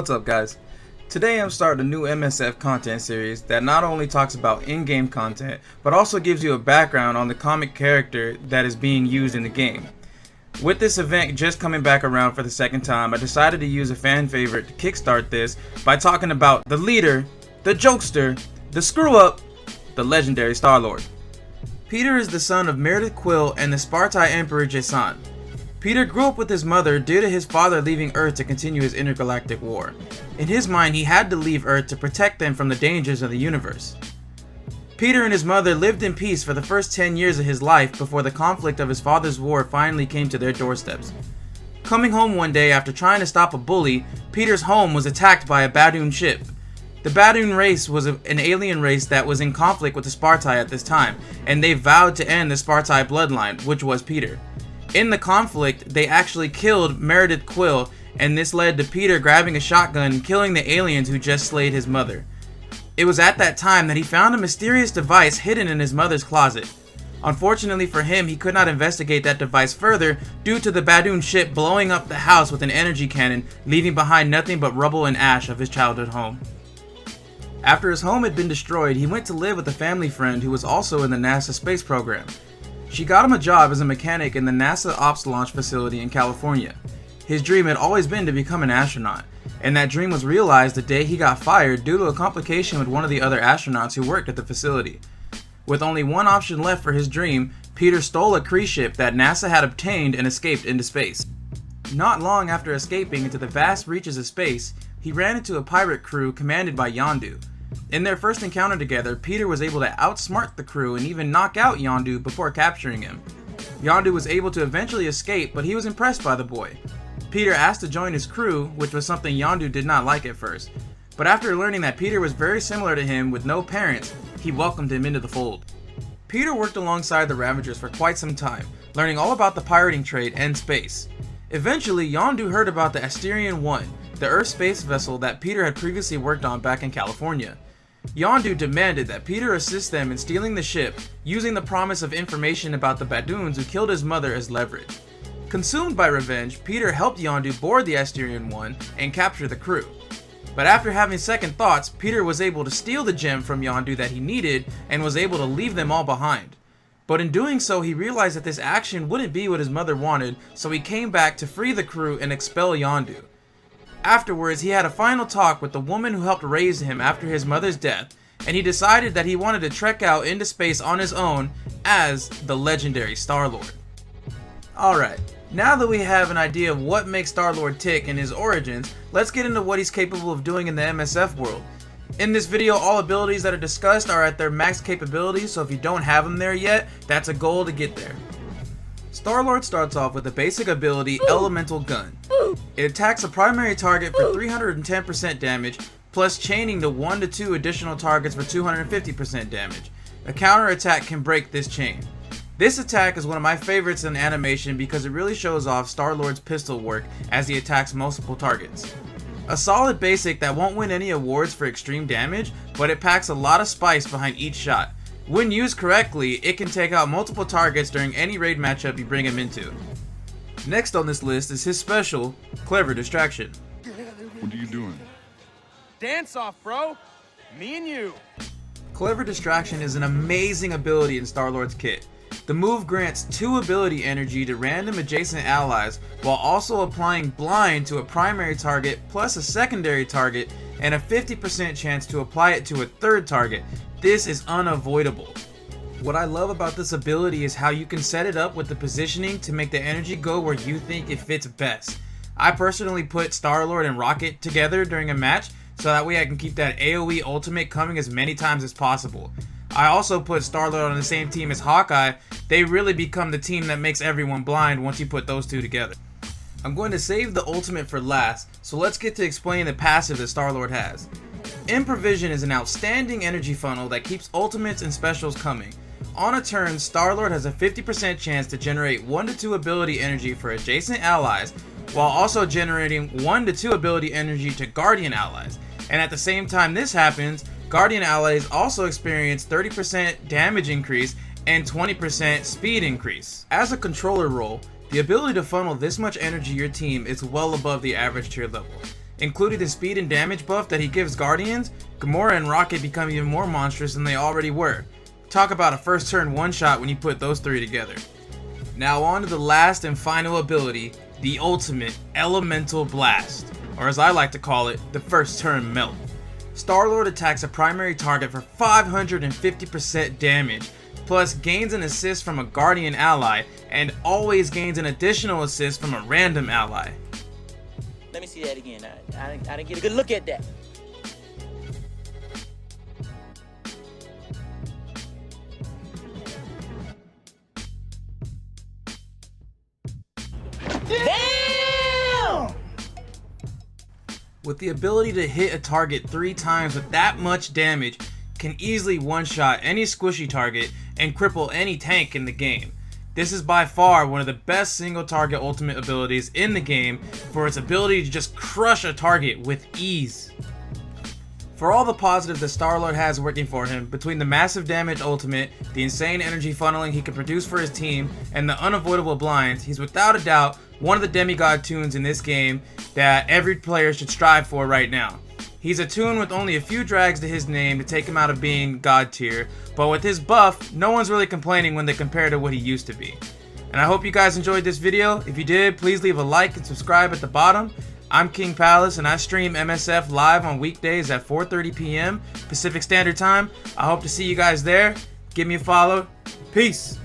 What's up, guys? Today I'm starting a new MSF content series that not only talks about in-game content, but also gives you a background on the comic character that is being used in the game. With this event just coming back around for the second time, I decided to use a fan favorite to kickstart this by talking about the leader, the jokester, the screw-up, the legendary Star-Lord. Peter is the son of Meredith Quill and the Spartai Emperor Jason. Peter grew up with his mother due to his father leaving Earth to continue his intergalactic war. In his mind, he had to leave Earth to protect them from the dangers of the universe. Peter and his mother lived in peace for the first 10 years of his life before the conflict of his father's war finally came to their doorsteps. Coming home one day after trying to stop a bully, Peter's home was attacked by a Badoon ship. The Badoon race was an alien race that was in conflict with the Spartai at this time, and they vowed to end the Spartai bloodline, which was Peter. In the conflict, they actually killed Meredith Quill, and this led to Peter grabbing a shotgun and killing the aliens who just slayed his mother. It was at that time that he found a mysterious device hidden in his mother's closet. Unfortunately for him, he could not investigate that device further due to the Badoon ship blowing up the house with an energy cannon, leaving behind nothing but rubble and ash of his childhood home. After his home had been destroyed, he went to live with a family friend who was also in the NASA space program. She got him a job as a mechanic in the NASA Ops Launch Facility in California. His dream had always been to become an astronaut, and that dream was realized the day he got fired due to a complication with one of the other astronauts who worked at the facility. With only one option left for his dream, Peter stole a Kree ship that NASA had obtained and escaped into space. Not long after escaping into the vast reaches of space, he ran into a pirate crew commanded by Yondu. In their first encounter together, Peter was able to outsmart the crew and even knock out Yondu before capturing him. Yondu was able to eventually escape, but he was impressed by the boy. Peter asked to join his crew, which was something Yondu did not like at first. But after learning that Peter was very similar to him with no parents, he welcomed him into the fold. Peter worked alongside the Ravagers for quite some time, learning all about the pirating trade and space. Eventually, Yondu heard about the Asterion 1, the Earth space vessel that Peter had previously worked on back in California. Yondu demanded that Peter assist them in stealing the ship, using the promise of information about the Badoons who killed his mother as leverage. Consumed by revenge, Peter helped Yondu board the Asterion 1 and capture the crew. But after having second thoughts, Peter was able to steal the gem from Yondu that he needed and was able to leave them all behind. But in doing so, he realized that this action wouldn't be what his mother wanted, so he came back to free the crew and expel Yondu. Afterwards, he had a final talk with the woman who helped raise him after his mother's death, and he decided that he wanted to trek out into space on his own as the legendary Star-Lord. Alright, now that we have an idea of what makes Star-Lord tick and his origins, let's get into what he's capable of doing in the MSF world. In this video, all abilities that are discussed are at their max capabilities, so if you don't have them there yet, that's a goal to get there. Star-Lord starts off with a basic ability, Elemental Gun. It attacks a primary target for 310% damage, plus chaining to 1 to 2 additional targets for 250% damage. A counter attack can break this chain. This attack is one of my favorites in animation because it really shows off Star-Lord's pistol work as he attacks multiple targets. A solid basic that won't win any awards for extreme damage, but it packs a lot of spice behind each shot. When used correctly, it can take out multiple targets during any raid matchup you bring him into. Next on this list is his special, Clever Distraction. What are you doing? Dance off, bro. Me and you. Clever Distraction is an amazing ability in Star-Lord's kit. The move grants 2 ability energy to random adjacent allies while also applying blind to a primary target plus a secondary target and a 50% chance to apply it to a third target. This is unavoidable. What I love about this ability is how you can set it up with the positioning to make the energy go where you think it fits best. I personally put Star-Lord and Rocket together during a match so that way I can keep that AoE ultimate coming as many times as possible. I also put Star-Lord on the same team as Hawkeye. They really become the team that makes everyone blind once you put those two together. I'm going to save the ultimate for last, so let's get to explaining the passive that Star-Lord has. Improvision is an outstanding energy funnel that keeps ultimates and specials coming. On a turn, Star-Lord has a 50% chance to generate 1 to 2 ability energy for adjacent allies, while also generating 1 to 2 ability energy to Guardian allies. And at the same time this happens, Guardian allies also experience 30% damage increase and 20% speed increase. As a controller role, the ability to funnel this much energy to your team is well above the average tier level. Including the speed and damage buff that he gives Guardians, Gamora and Rocket become even more monstrous than they already were. Talk about a first turn one-shot when you put those three together. Now on to the last and final ability, the ultimate Elemental Blast, or as I like to call it, the first turn Melt. Star-Lord attacks a primary target for 550% damage, plus gains an assist from a Guardian ally, and always gains an additional assist from a random ally. Let me see that again. I didn't get a good look at that. Damn! With the ability to hit a target 3 times with that much damage, can easily one-shot any squishy target and cripple any tank in the game. This is by far one of the best single target ultimate abilities in the game for its ability to just crush a target with ease. For all the positives that Star-Lord has working for him, between the massive damage ultimate, the insane energy funneling he can produce for his team, and the unavoidable blinds, he's without a doubt one of the demigod tunes in this game that every player should strive for right now. He's a tune with only a few drags to his name to take him out of being god tier, but with his buff, no one's really complaining when they compare to what he used to be. And I hope you guys enjoyed this video. If you did, please leave a like and subscribe at the bottom. I'm King Palace and I stream MSF live on weekdays at 4:30 p.m. Pacific Standard Time. I hope to see you guys there. Give me a follow. Peace.